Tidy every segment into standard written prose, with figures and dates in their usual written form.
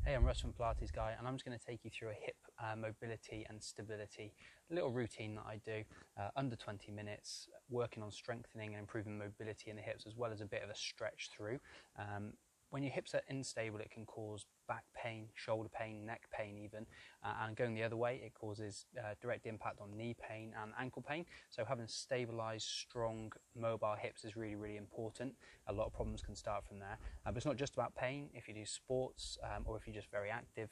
Hey, I'm Russ from Pilates Guy, and I'm just going to take you through a hip mobility and stability little routine that I do under 20 minutes, working on strengthening and improving mobility in the hips, as well as a bit of a stretch through. When your hips are unstable, it can cause back pain, shoulder pain, neck pain even, and going the other way, it causes direct impact on knee pain and ankle pain. So having stabilized, strong, mobile hips is really, really important. A lot of problems can start from there. But it's not just about pain. If you do sports or if you're just very active,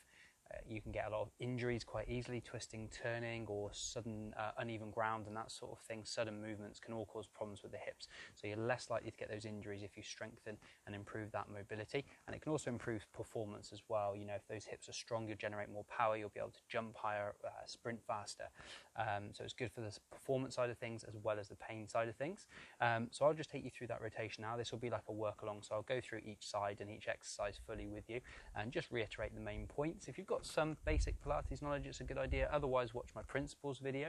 you can get a lot of injuries quite easily, twisting, turning, or sudden uneven ground and that sort of thing. Sudden movements can all cause problems with the hips. So you're less likely to get those injuries if you strengthen and improve that mobility. And it can also improve performance as well. You know, if those hips are strong, you'll generate more power, you'll be able to jump higher, sprint faster. So it's good for the performance side of things as well as the pain side of things. So I'll just take you through that rotation now. This will be like a work along. So I'll go through each side and each exercise fully with you and just reiterate the main points. If you've got some basic Pilates knowledge, it's a good idea. Otherwise, watch my principles video.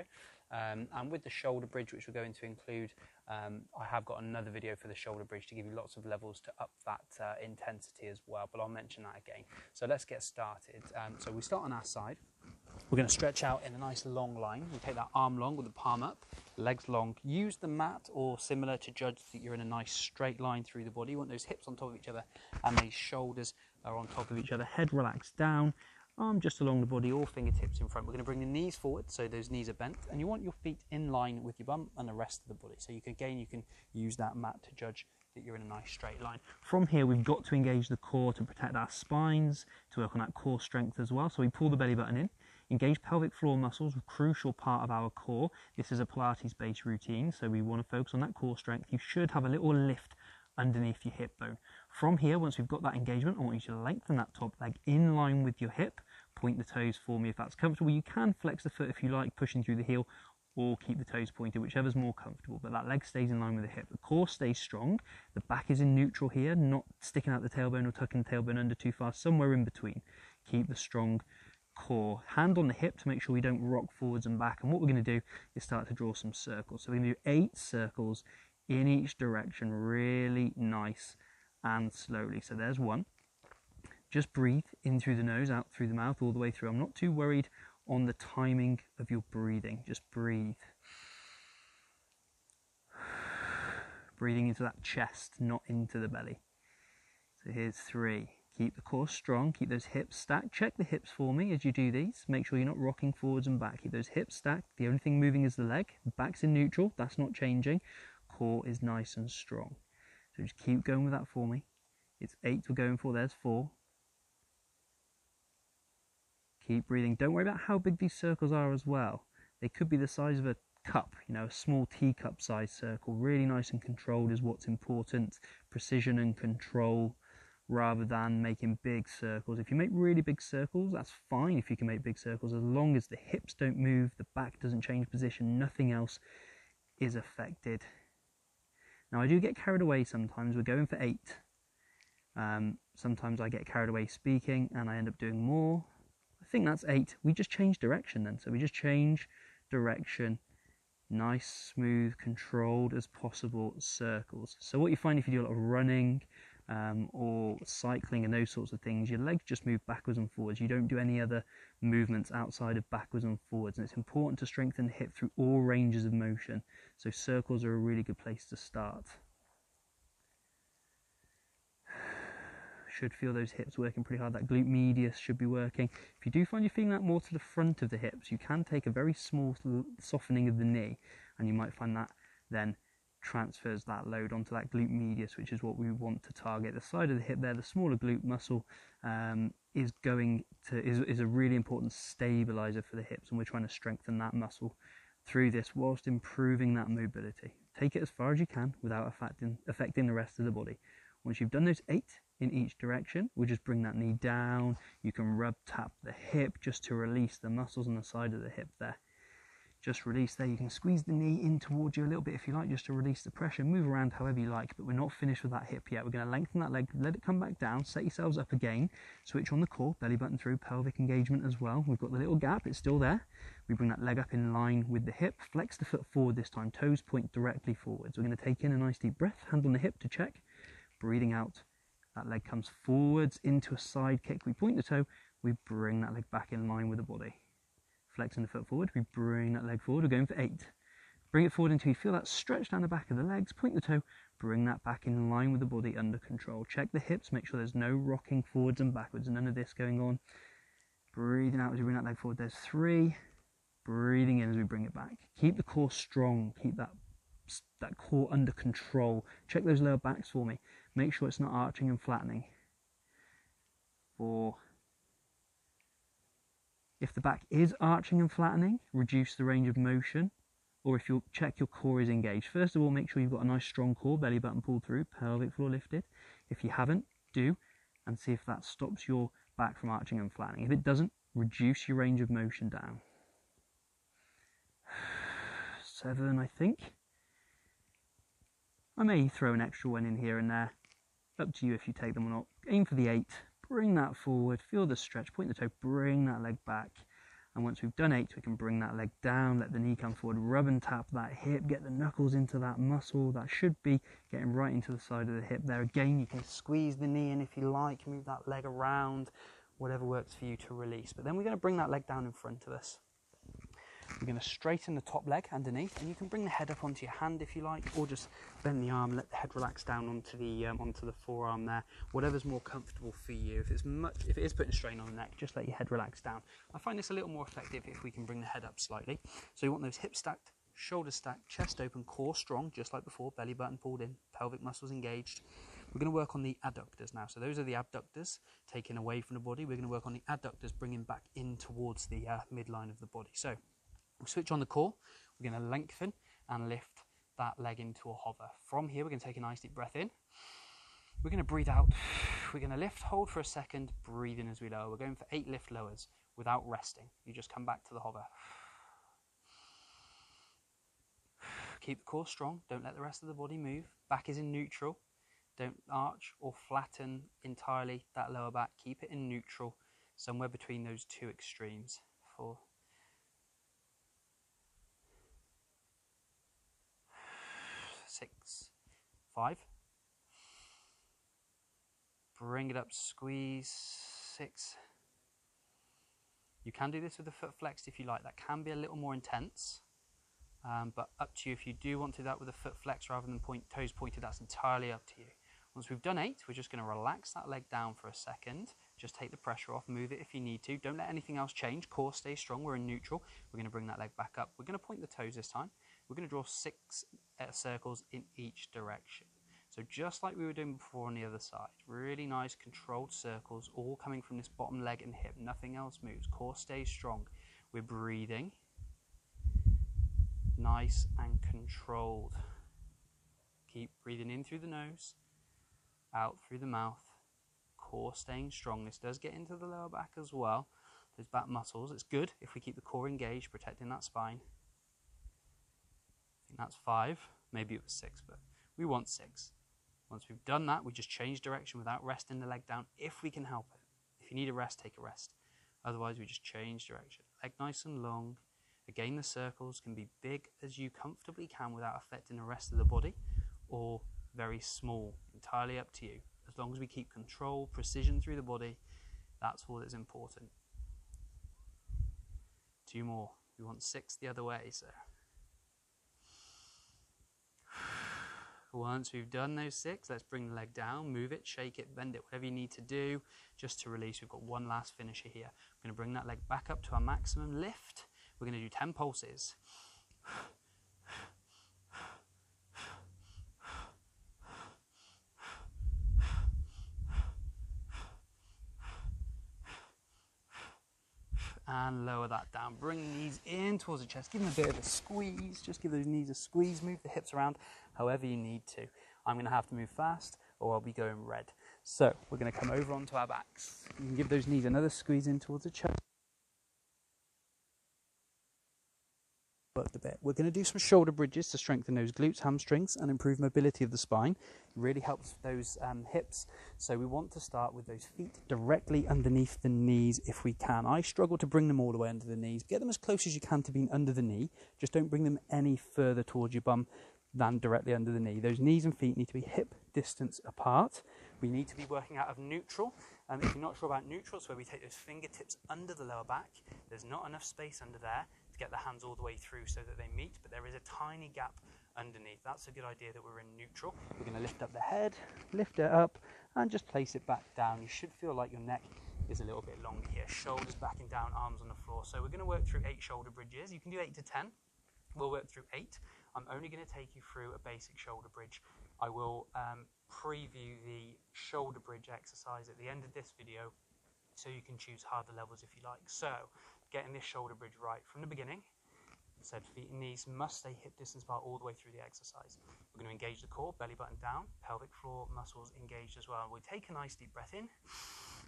And with the shoulder bridge, which we're going to include, I have got another video for the shoulder bridge to give you lots of levels to up that intensity as well, but I'll mention that again. So let's get started. So we start on our side. We're going to stretch out in a nice long line. We take that arm long with the palm up, legs long. Use the mat or similar to judge that you're in a nice straight line through the body. You want those hips on top of each other and these shoulders are on top of each other. Head relaxed down, arm just along the body, all fingertips in front. We're going to bring the knees forward so those knees are bent, and you want your feet in line with your bum and the rest of the body. So you can use that mat to judge that you're in a nice straight line. From here, we've got to engage the core to protect our spines, to work on that core strength as well. So we pull the belly button in, engage pelvic floor muscles, a crucial part of our core. This is a Pilates-based routine, so we want to focus on that core strength. You should have a little lift underneath your hip bone. From here, once we've got that engagement, I want you to lengthen that top leg in line with your hip. Point the toes for me if that's comfortable. You can flex the foot if you like, pushing through the heel, or keep the toes pointed, whichever's more comfortable, but that leg stays in line with the hip. The core stays strong, the back is in neutral here, not sticking out the tailbone or tucking the tailbone under too far, somewhere in between. Keep the strong core. Hand on the hip to make sure we don't rock forwards and back, and what we're going to do is start to draw some circles. So we're going to do 8 circles in each direction, really nice and slowly. So there's 1. Just breathe in through the nose, out through the mouth, all the way through. I'm not too worried on the timing of your breathing. Just breathe. Breathing into that chest, not into the belly. So here's 3. Keep the core strong, keep those hips stacked. Check the hips for me as you do these. Make sure you're not rocking forwards and back. Keep those hips stacked. The only thing moving is the leg. Back's in neutral, that's not changing. Core is nice and strong. So just keep going with that for me. It's 8 we're going for, there's 4. Keep breathing. Don't worry about how big these circles are as well. They could be the size of a cup, you know, a small teacup size circle. Really nice and controlled is what's important. Precision and control rather than making big circles. If you make really big circles, that's fine if you can make big circles, as long as the hips don't move, the back doesn't change position, nothing else is affected. Now I do get carried away sometimes. We're going for 8. Sometimes I get carried away speaking and I end up doing more. I think that's 8. We just change direction then. So we just change direction. Nice, smooth, controlled as possible circles. So what you find if you do a lot of running or cycling and those sorts of things, your legs just move backwards and forwards. You don't do any other movements outside of backwards and forwards. And it's important to strengthen the hip through all ranges of motion. So circles are a really good place to start. Should feel those hips working pretty hard. That glute medius should be working. If you do find you're feeling that more to the front of the hips, you can take a very small softening of the knee, and you might find that then transfers that load onto that glute medius, which is what we want to target. The side of the hip there, the smaller glute muscle, is a really important stabilizer for the hips, and we're trying to strengthen that muscle through this whilst improving that mobility. Take it as far as you can without affecting the rest of the body. Once you've done those 8 in each direction, we'll just bring that knee down. You can rub tap the hip just to release the muscles on the side of the hip there. Just release there. You can squeeze the knee in towards you a little bit if you like, just to release the pressure. Move around however you like, but we're not finished with that hip yet. We're going to lengthen that leg, let it come back down, set yourselves up again, switch on the core, belly button through, pelvic engagement as well. We've got the little gap, it's still there. We bring that leg up in line with the hip, flex the foot forward this time, toes point directly forwards. We're going to take in a nice deep breath, hand on the hip to check, breathing out That leg comes forwards into a side kick. We point the toe, we bring that leg back in line with the body. Flexing the foot forward, we bring that leg forward. We're going for 8. Bring it forward until you feel that stretch down the back of the legs. Point the toe, bring that back in line with the body under control. Check the hips, make sure there's no rocking forwards and backwards, none of this going on. Breathing out as we bring that leg forward. There's 3. Breathing in as we bring it back. Keep the core strong. Keep that core under control. Check those lower backs for me. Make sure it's not arching and flattening. 4. If the back is arching and flattening, reduce the range of motion. Or if you check your core is engaged. First of all, make sure you've got a nice strong core, belly button pulled through, pelvic floor lifted. If you haven't, do, and see if that stops your back from arching and flattening. If it doesn't, reduce your range of motion down. 7, I think. I may throw an extra one in here and there. Up to you if you take them or not. Aim for the 8. Bring that forward. Feel the stretch. Point the toe. Bring that leg back. And once we've done 8, we can bring that leg down. Let the knee come forward. Rub and tap that hip. Get the knuckles into that muscle. That should be getting right into the side of the hip there. Again, you can squeeze the knee in if you like. Move that leg around. Whatever works for you to release. But then we're going to bring that leg down in front of us. We're going to straighten the top leg underneath, and you can bring the head up onto your hand if you like, or just bend the arm, let the head relax down onto the forearm there. Whatever's more comfortable for you. If it is putting a strain on the neck, just let your head relax down. I find this a little more effective if we can bring the head up slightly. So you want those hips stacked, shoulders stacked, chest open, core strong, just like before, belly button pulled in, pelvic muscles engaged. We're going to work on the adductors now. So those are the abductors taken away from the body. We're going to work on the adductors, bringing back in towards the midline of the body. So we'll switch on the core. We're going to lengthen and lift that leg into a hover. From here, we're going to take a nice deep breath in. We're going to breathe out. We're going to lift, hold for a second, breathe in as we lower. We're going for 8 lift lowers without resting. You just come back to the hover. Keep the core strong. Don't let the rest of the body move. Back is in neutral. Don't arch or flatten entirely that lower back. Keep it in neutral, somewhere between those 2 extremes. 4, 6, 5. Bring it up, squeeze. 6. You can do this with the foot flexed if you like. That can be a little more intense, but up to you. If you do want to do that with a foot flex rather than toes pointed, that's entirely up to you. Once we've done 8, we're just going to relax that leg down for a second. Just take the pressure off, move it if you need to. Don't let anything else change. Core stays strong. We're in neutral. We're going to bring that leg back up. We're going to point the toes this time. We're going to draw 6 circles in each direction. So just like we were doing before on the other side, really nice controlled circles, all coming from this bottom leg and hip. Nothing else moves. Core stays strong. We're breathing. Nice and controlled. Keep breathing in through the nose, out through the mouth. Core staying strong. This does get into the lower back as well. Those back muscles. It's good if we keep the core engaged, protecting that spine. I think that's 5. Maybe it was 6, but we want 6. Once we've done that, we just change direction without resting the leg down if we can help it. If you need a rest, take a rest. Otherwise, we just change direction. Leg nice and long. Again, the circles can be big as you comfortably can without affecting the rest of the body, or very small, entirely up to you. As long as we keep control, precision through the body, that's all that's important. 2 more. We want 6 the other way, so. Once we've done those 6, let's bring the leg down, move it, shake it, bend it, whatever you need to do just to release. We've got one last finisher here. We're going to bring that leg back up to our maximum lift. We're going to do 10 pulses. And lower that down. Bring the knees in towards the chest. Give them a bit of a squeeze. Just give those knees a squeeze. Move the hips around however you need to. I'm going to have to move fast or I'll be going red. So we're going to come over onto our backs. You can give those knees another squeeze in towards the chest. Worked a bit. We're going to do some shoulder bridges to strengthen those glutes, hamstrings, and improve mobility of the spine. It really helps those hips. So we want to start with those feet directly underneath the knees if we can. I struggle to bring them all the way under the knees. Get them as close as you can to being under the knee. Just don't bring them any further towards your bum than directly under the knee. Those knees and feet need to be hip distance apart. We need to be working out of neutral. If you're not sure about neutral, it's where we take those fingertips under the lower back. There's not enough space under there to get the hands all the way through so that they meet, but there is a tiny gap underneath. That's a good idea that we're in neutral. We're going to lift up the head, lift it up, and just place it back down. You should feel like your neck is a little bit longer here. Shoulders backing down, arms on the floor. So we're going to work through 8 shoulder bridges. You can do 8 to 10. We'll work through 8. I'm only going to take you through a basic shoulder bridge. I will preview the shoulder bridge exercise at the end of this video, so you can choose harder levels if you like. So, getting this shoulder bridge right from the beginning. Said feet and knees must stay hip distance apart all the way through the exercise. We're going to engage the core, belly button down, pelvic floor muscles engaged as well. We take a nice deep breath in,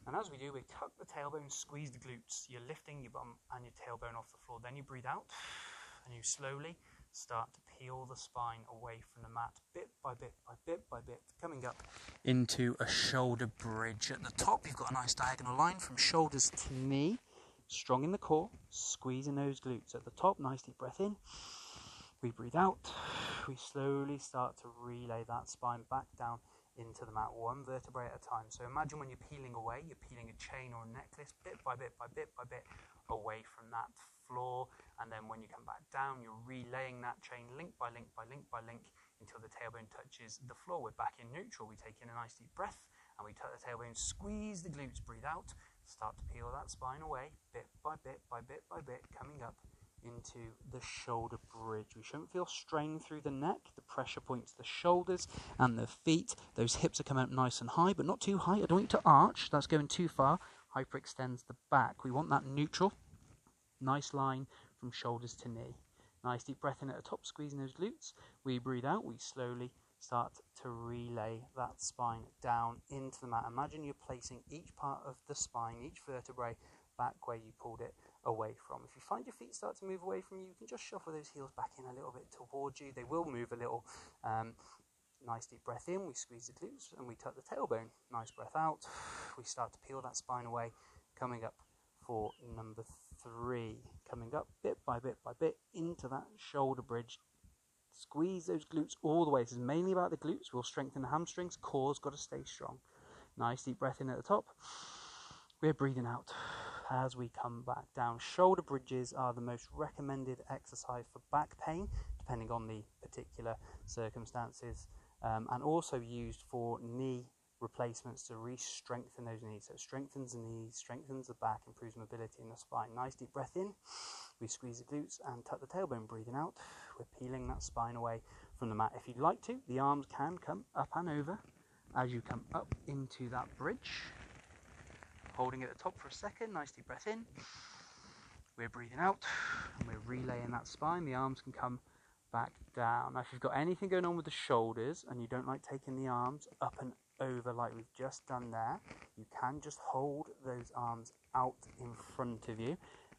and as we do, we tuck the tailbone, squeeze the glutes. You're lifting your bum and your tailbone off the floor. Then you breathe out, and you slowly start to peel the spine away from the mat, bit by bit by bit by bit, coming up into a shoulder bridge. At the top, you've got a nice diagonal line from shoulders to knee, strong in the core, squeezing those glutes. At the top, nice deep breath in, we breathe out, we slowly start to relay that spine back down into the mat, one vertebrae at a time. So imagine when you're peeling away, you're peeling a chain or a necklace, bit by bit by bit by bit, away from that floor, and then when you come back down, you're relaying that chain link by link by link by link until the tailbone touches the floor. We're back in neutral. We take in a nice deep breath, and we tuck the tailbone, squeeze the glutes, breathe out, start to peel that spine away, bit by bit by bit by bit, coming up into the shoulder bridge. We shouldn't feel strain through the neck. The pressure points the shoulders and the feet. Those hips are coming up nice and high, but not too high. I don't want you to arch. That's going too far. Hyperextends the back. We want that neutral. Nice line from shoulders to knee. Nice deep breath in at the top, squeezing those glutes. We breathe out. We slowly start to relay that spine down into the mat. Imagine you're placing each part of the spine, each vertebrae, back where you pulled it away from. If you find your feet start to move away from you, you can just shuffle those heels back in a little bit towards you. They will move a little. Nice deep breath in, we squeeze the glutes and we tuck the tailbone. Nice breath out, we start to peel that spine away, coming up for number 3. Coming up bit by bit by bit into that shoulder bridge. Squeeze those glutes all the way. This is mainly about the glutes. We'll strengthen the hamstrings. Core's got to stay strong. Nice deep breath in at the top. We're breathing out as we come back down. Shoulder bridges are the most recommended exercise for back pain, depending on the particular circumstances, and also used for knee replacements to re-strengthen those knees. So it strengthens the knees, strengthens the back, improves mobility in the spine. Nice deep breath in, we squeeze the glutes and tuck the tailbone, breathing out. We're peeling that spine away from the mat. If you'd like to, the arms can come up and over as you come up into that bridge. Holding it at the top for a second, nice deep breath in. We're breathing out and we're relaying that spine. The arms can come back down. Now if you've got anything going on with the shoulders and you don't like taking the arms up and over like we've just done there, you can just hold those arms out in front of you.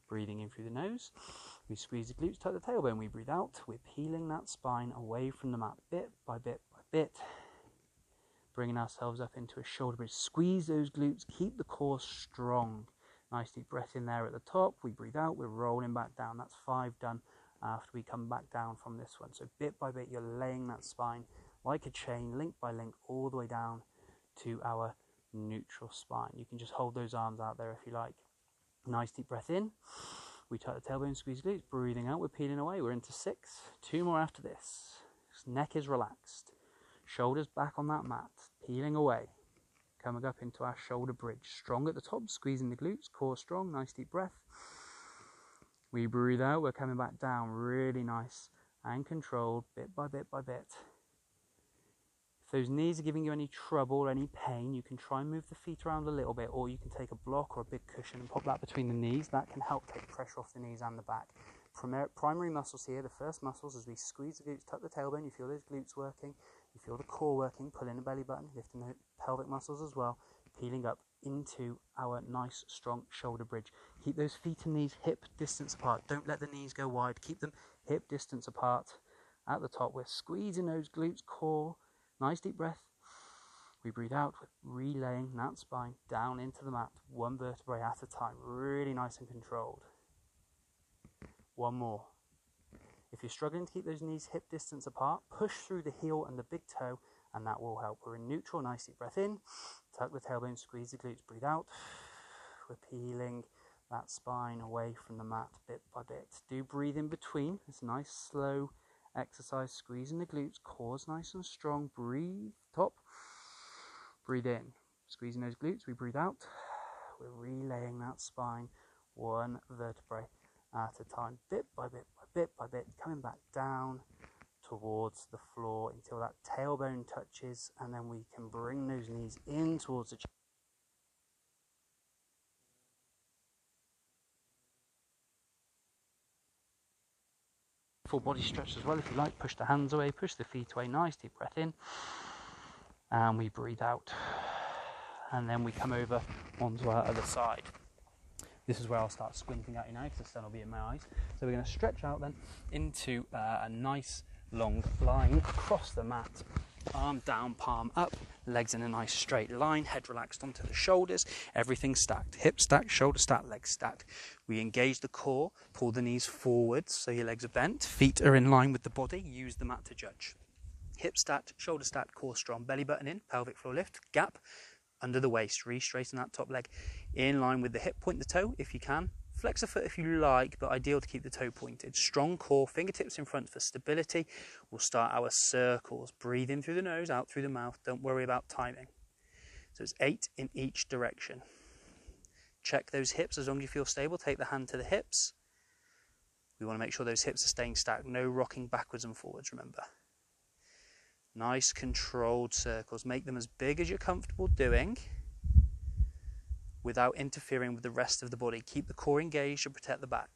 Breathing in through the nose. We squeeze the glutes, tuck the tailbone, we breathe out. We're peeling that spine away from the mat bit by bit by bit. Bringing ourselves up into a shoulder bridge. Squeeze those glutes, keep the core strong. Nice deep breath in there at the top. We breathe out, we're rolling back down. That's 5 done after we come back down from this one. So bit by bit, you're laying that spine like a chain, link by link, all the way down to our neutral spine. You can just hold those arms out there if you like. Nice deep breath in. We tuck the tailbone, squeeze glutes, breathing out, we're peeling away. We're into 6. 2 more after this. Neck is relaxed. Shoulders back on that mat, peeling away. Coming up into our shoulder bridge. Strong at the top, squeezing the glutes, core strong, nice deep breath. We breathe out, we're coming back down, really nice and controlled, bit by bit by bit. If those knees are giving you any trouble or any pain, you can try and move the feet around a little bit, or you can take a block or a big cushion and pop that between the knees. That can help take pressure off the knees and the back. Primary muscles here, the first muscles, as we squeeze the glutes, tuck the tailbone, you feel those glutes working, you feel the core working, pull in the belly button, lifting the pelvic muscles as well, peeling up into our nice strong shoulder bridge. Keep those feet and knees hip distance apart. Don't let the knees go wide. Keep them hip distance apart. At the top, we're squeezing those glutes, core. Nice deep breath. We breathe out, we're relaying that spine down into the mat, 1 vertebrae at a time. Really nice and controlled. 1 more. If you're struggling to keep those knees hip distance apart, push through the heel and the big toe and that will help. We're in neutral, nice deep breath in, tuck the tailbone, squeeze the glutes, breathe out. We're peeling that spine away from the mat bit by bit. Do breathe in between. It's a nice slow exercise, squeezing the glutes, core's nice and strong. Breathe, top, breathe in, squeezing those glutes, we breathe out. We're relaying that spine one vertebrae at a time, bit by bit by bit by bit, coming back down towards the floor until that tailbone touches, and then we can bring those knees in towards the chest. Full body stretch as well if you like. Push the hands away, push the feet away, nice deep breath in, and we breathe out, and then we come over onto our other side. This is where I'll start squinting at you now because the sun will be in my eyes. So we're going to stretch out then into a nice long line across the mat. Arm down, palm up, legs in a nice straight line, head relaxed onto the shoulders, everything stacked. Hips stacked, shoulders stacked, legs stacked. We engage the core, pull the knees forwards so your legs are bent, feet are in line with the body, use the mat to judge. Hips stacked, shoulders stacked, core strong, belly button in, pelvic floor lift, gap under the waist, re-straighten that top leg in line with the hip, point the toe if you can, flex the foot if you like, but ideal to keep the toe pointed. Strong core, fingertips in front for stability. We'll start our circles, breathe in through the nose, out through the mouth, don't worry about timing. So it's 8 in each direction. Check those hips as long as you feel stable, take the hand to the hips. We want to make sure those hips are staying stacked, no rocking backwards and forwards, remember. Nice controlled circles. Make them as big as you're comfortable doing without interfering with the rest of the body. Keep the core engaged to protect the back.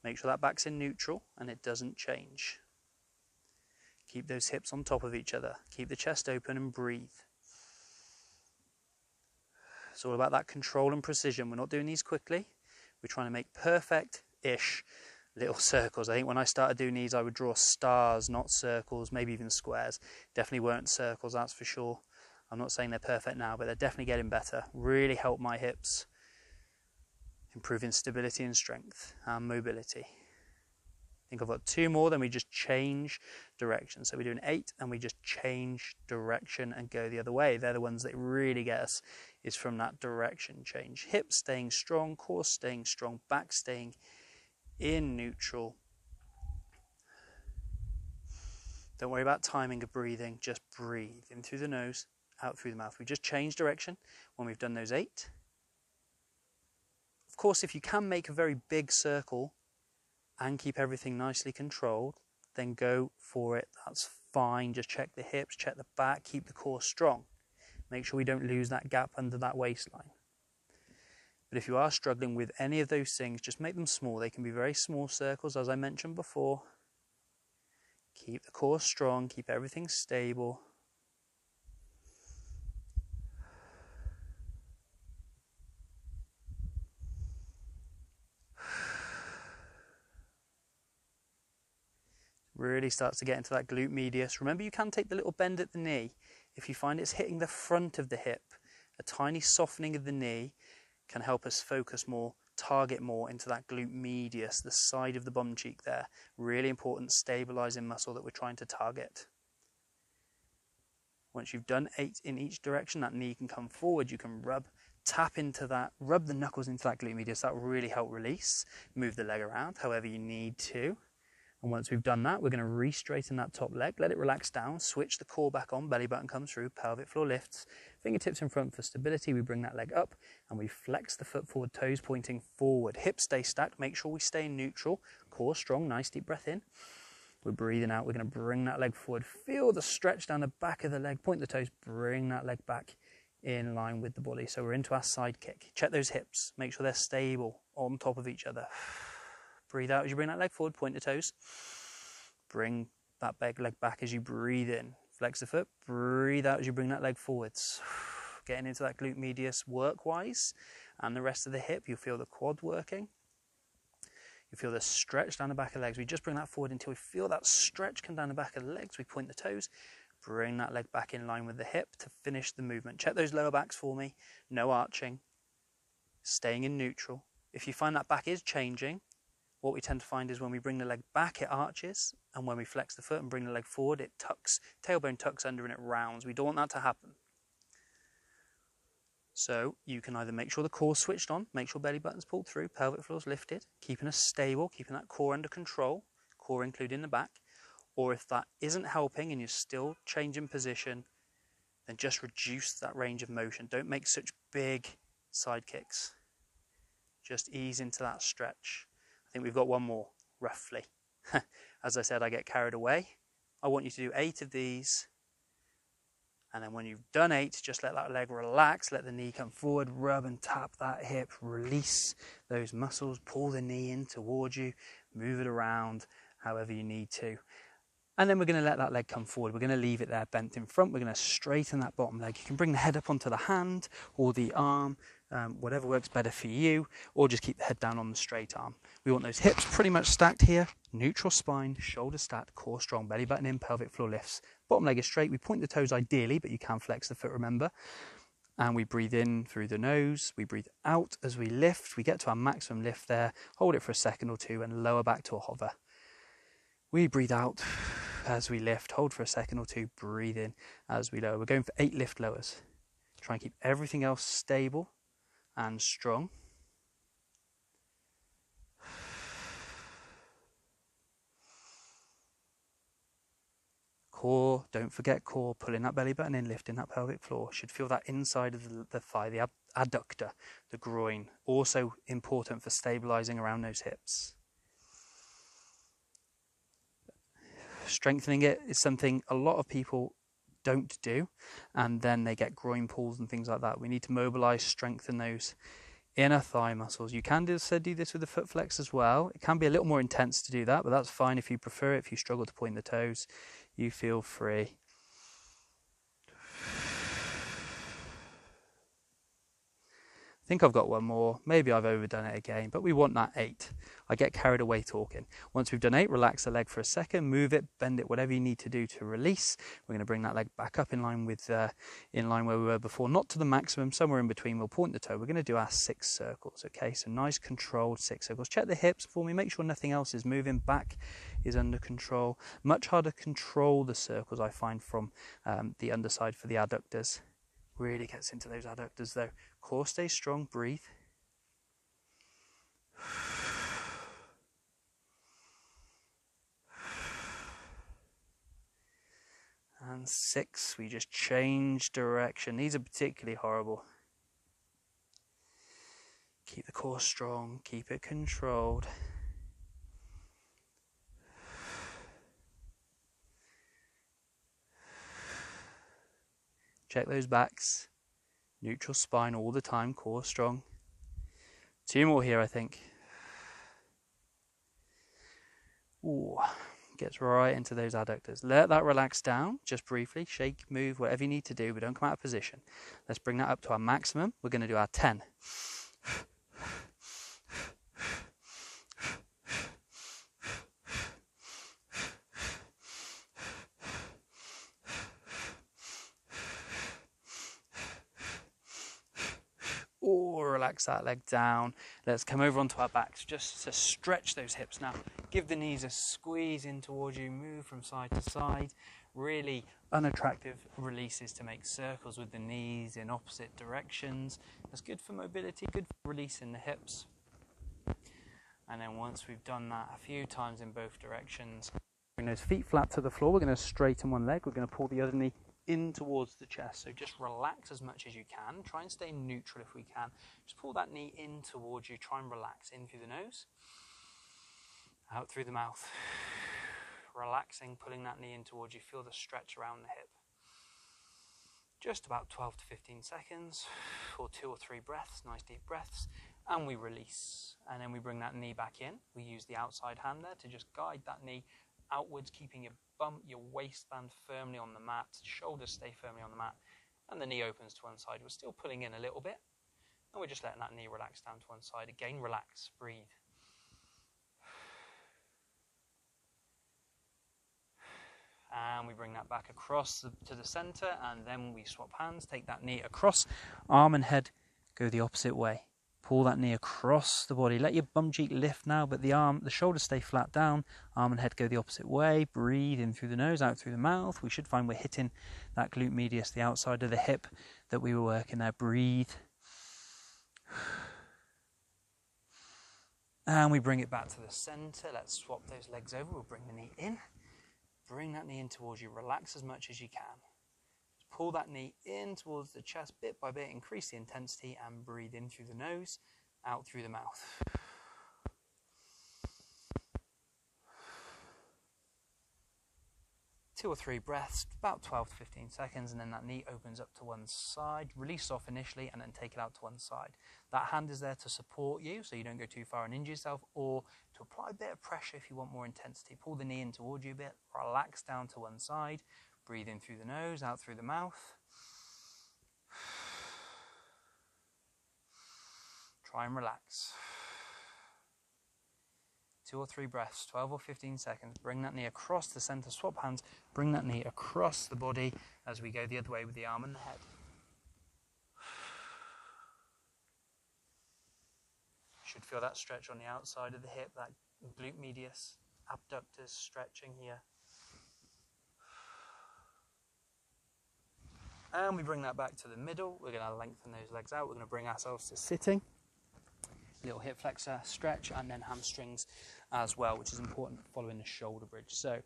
Make sure that back's in neutral and it doesn't change. Keep those hips on top of each other. Keep the chest open and breathe. It's all about that control and precision. We're not doing these quickly. We're trying to make perfect-ish little circles. I think when I started doing these, I would draw stars, not circles, maybe even squares. Definitely weren't circles, that's for sure. I'm not saying they're perfect now, but they're definitely getting better. Really help my hips, improving stability and strength and mobility. I think I've got 2 more, then we just change direction. So we're doing 8 and we just change direction and go the other way. They're the ones that really get us, is from that direction change. Hips staying strong, core staying strong, back staying in neutral. Don't worry about timing of breathing, just breathe in through the nose, out through the mouth. We just change direction when we've done those 8. Of course, if you can make a very big circle and keep everything nicely controlled, then go for it. That's fine. Just check the hips, check the back, keep the core strong. Make sure we don't lose that gap under that waistline. But if you are struggling with any of those things, just make them small. They can be very small circles, as I mentioned before. Keep the core strong, keep everything stable. Really starts to get into that glute medius. Remember, you can take the little bend at the knee. If you find it's hitting the front of the hip, a tiny softening of the knee can help us focus more, target more into that glute medius, the side of the bum cheek there. Really important stabilizing muscle that we're trying to target. Once you've done 8 in each direction, that knee can come forward. You can tap into that, rub the knuckles into that glute medius. That will really help release. Move the leg around however you need to. And once we've done that, we're going to re-straighten that top leg, let it relax down, switch the core back on, belly button comes through, pelvic floor lifts, fingertips in front for stability, we bring that leg up, and we flex the foot forward, toes pointing forward, hips stay stacked, make sure we stay neutral, core strong, nice deep breath in. We're breathing out, we're going to bring that leg forward, feel the stretch down the back of the leg, point the toes, bring that leg back in line with the body. So we're into our side kick. Check those hips, make sure they're stable on top of each other. Breathe out as you bring that leg forward, point the toes. Bring that leg back as you breathe in. Flex the foot, breathe out as you bring that leg forwards. Getting into that glute medius work-wise, and the rest of the hip. You'll feel the quad working. You feel the stretch down the back of the legs. We just bring that forward until we feel that stretch come down the back of the legs. We point the toes, bring that leg back in line with the hip to finish the movement. Check those lower backs for me. No arching. Staying in neutral. If you find that back is changing, what we tend to find is when we bring the leg back, it arches, and when we flex the foot and bring the leg forward, it tucks, tailbone tucks under and it rounds. We don't want that to happen. So you can either make sure the core's switched on, make sure belly button's pulled through, pelvic floor's lifted, keeping us stable, keeping that core under control, core including the back, or if that isn't helping and you're still changing position, then just reduce that range of motion. Don't make such big side kicks. Just ease into that stretch. I think we've got one more, roughly. As I said, I get carried away. I want you to do 8 of these. And then when you've done 8, just let that leg relax, let the knee come forward, rub and tap that hip, release those muscles, pull the knee in towards you, move it around however you need to. And then we're going to let that leg come forward. We're going to leave it there bent in front. We're going to straighten that bottom leg. You can bring the head up onto the hand or the arm, whatever works better for you, or just keep the head down on the straight arm. We want those hips pretty much stacked here, neutral spine, shoulder stacked, core strong, belly button in, pelvic floor lifts. Bottom leg is straight. We point the toes ideally, but you can flex the foot, remember. And we breathe in through the nose. We breathe out as we lift. We get to our maximum lift there, hold it for a second or two, and lower back to a hover. We breathe out as we lift, hold for a second or two, breathe in as we lower. We're going for 8 lift lowers. Try and keep everything else stable and strong. Core, don't forget core, pulling that belly button in, lifting that pelvic floor. Should feel that inside of the thigh, the adductor, the groin. Also important for stabilizing around those hips. Strengthening it is something a lot of people don't do, and then they get groin pulls and things like that. We need to mobilize, strengthen those inner thigh muscles. You can also do this with the foot flex as well. It can be a little more intense to do that, but that's fine if you prefer it. If you struggle to point the toes, you feel free. I think I've got one more. Maybe I've overdone it again, but we want that 8. I get carried away talking. Once we've done 8, relax the leg for a second, move it, bend it, whatever you need to do to release. We're going to bring that leg back up in line where we were before, not to the maximum, somewhere in between. We'll point the toe. We're going to do our 6 circles, okay? So nice controlled 6 circles. Check the hips for me. Make sure nothing else is moving. Back is under control. Much harder to control the circles, I find, from the underside for the adductors. Really gets into those adductors though. Core stays strong, breathe. And 6, we just change direction. These are particularly horrible. Keep the core strong, keep it controlled. Check those backs. Neutral spine all the time, core strong. 2 more here, I think. Ooh, gets right into those adductors. Let that relax down, just briefly. Shake, move, whatever you need to do, but don't come out of position. Let's bring that up to our maximum. We're going to do our 10. Or relax that leg down. Let's come over onto our backs just to stretch those hips. Now, give the knees a squeeze in towards you, move from side to side. Really unattractive releases to make circles with the knees in opposite directions. That's good for mobility, good for releasing the hips. And then once we've done that a few times in both directions, bring those feet flat to the floor. We're going to straighten one leg. We're going to pull the other knee in towards the chest. So just relax as much as you can. Try and stay neutral if we can. Just pull that knee in towards you. Try and relax. In through the nose, out through the mouth. Relaxing, pulling that knee in towards you. Feel the stretch around the hip. Just about 12 to 15 seconds, or 2 or 3 breaths, nice deep breaths, and we release. And then we bring that knee back in. We use the outside hand there to just guide that knee outwards, keeping your waistband firmly on the mat, shoulders stay firmly on the mat, and the knee opens to one side. We're still pulling in a little bit, and we're just letting that knee relax down to one side. Again, relax, breathe. And we bring that back across to the center, and then we swap hands, take that knee across, arm and head go the opposite way. Pull that knee across the body. Let your bum cheek lift now, but the shoulders stay flat down. Arm and head go the opposite way. Breathe in through the nose, out through the mouth. We should find we're hitting that glute medius, the outside of the hip that we were working there. Breathe. And we bring it back to the center. Let's swap those legs over. We'll bring the knee in. Bring that knee in towards you. Relax as much as you can. Pull that knee in towards the chest bit by bit, increase the intensity, and breathe in through the nose, out through the mouth. 2 or 3 breaths, about 12 to 15 seconds, and then that knee opens up to one side. Release off initially and then take it out to one side. That hand is there to support you so you don't go too far and injure yourself, or to apply a bit of pressure if you want more intensity. Pull the knee in towards you a bit, relax down to one side. Breathe in through the nose, out through the mouth. Try and relax. 2 or 3 breaths, 12 or 15 seconds. Bring that knee across the center, swap hands. Bring that knee across the body as we go the other way with the arm and the head. You should feel that stretch on the outside of the hip, that glute medius, abductors stretching here. And we bring that back to the middle. We're going to lengthen those legs out. We're going to bring ourselves to sitting. Little hip flexor stretch, and then hamstrings as well, which is important following the shoulder bridge. So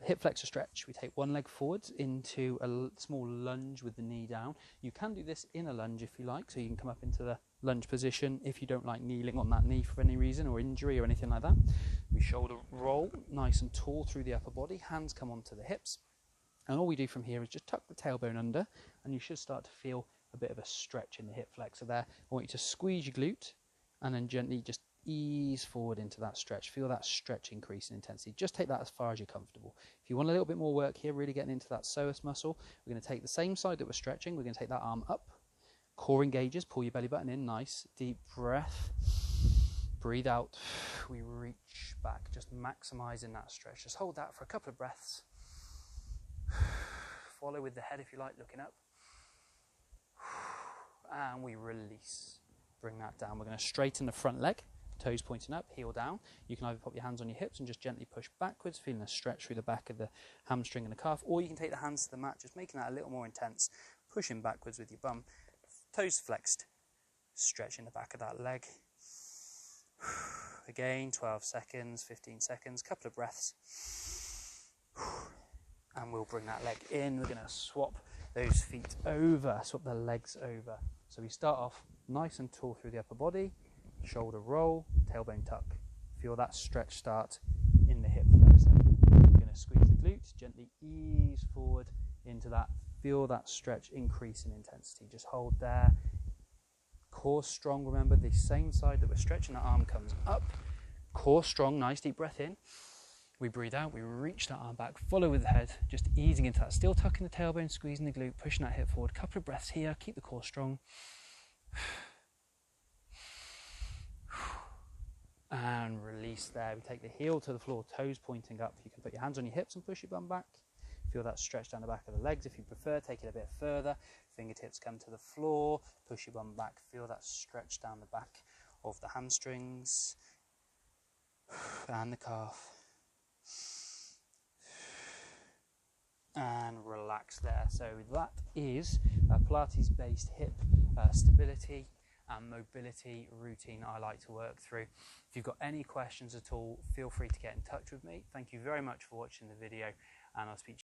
hip flexor stretch, we take one leg forward into a small lunge with the knee down. You can do this in a lunge if you like, so you can come up into the lunge position if you don't like kneeling on that knee for any reason or injury or anything like that. We shoulder roll nice and tall through the upper body, hands come onto the hips, and all we do from here is just tuck the tailbone under, and you should start to feel a bit of a stretch in the hip flexor there. I want you to squeeze your glute and then gently just ease forward into that stretch. Feel that stretch increase in intensity. Just take that as far as you're comfortable. If you want a little bit more work here, really getting into that psoas muscle, we're going to take the same side that we're stretching. We're going to take that arm up. Core engages. Pull your belly button in. Nice. Deep breath. Breathe out. We reach back. Just maximizing that stretch. Just hold that for a couple of breaths. Follow with the head if you like, looking up. And we release. Bring that down. We're going to straighten the front leg, toes pointing up, heel down. You can either pop your hands on your hips and just gently push backwards, feeling a stretch through the back of the hamstring and the calf, or you can take the hands to the mat, just making that a little more intense, pushing backwards with your bum, toes flexed, stretching the back of that leg. Again, 12 seconds, 15 seconds, couple of breaths. And we'll bring that leg in. We're going to swap those feet over, swap the legs over. So we start off nice and tall through the upper body, shoulder roll, tailbone tuck. Feel that stretch start in the hip flexor. We're going to squeeze the glutes, gently ease forward into that. Feel that stretch increase in intensity. Just hold there. Core strong, remember the same side that we're stretching, the arm comes up. Core strong, nice deep breath in. We breathe out, we reach that arm back, follow with the head, just easing into that. Still tucking the tailbone, squeezing the glute, pushing that hip forward. Couple of breaths here, keep the core strong. And release there. We take the heel to the floor, toes pointing up. You can put your hands on your hips and push your bum back. Feel that stretch down the back of the legs. If you prefer, take it a bit further. Fingertips come to the floor, push your bum back. Feel that stretch down the back of the hamstrings and the calf. And relax there. So that is a Pilates based hip stability and mobility routine I like to work through. If you've got any questions at all, feel free to get in touch with me. Thank you very much for watching the video, and I'll speak to you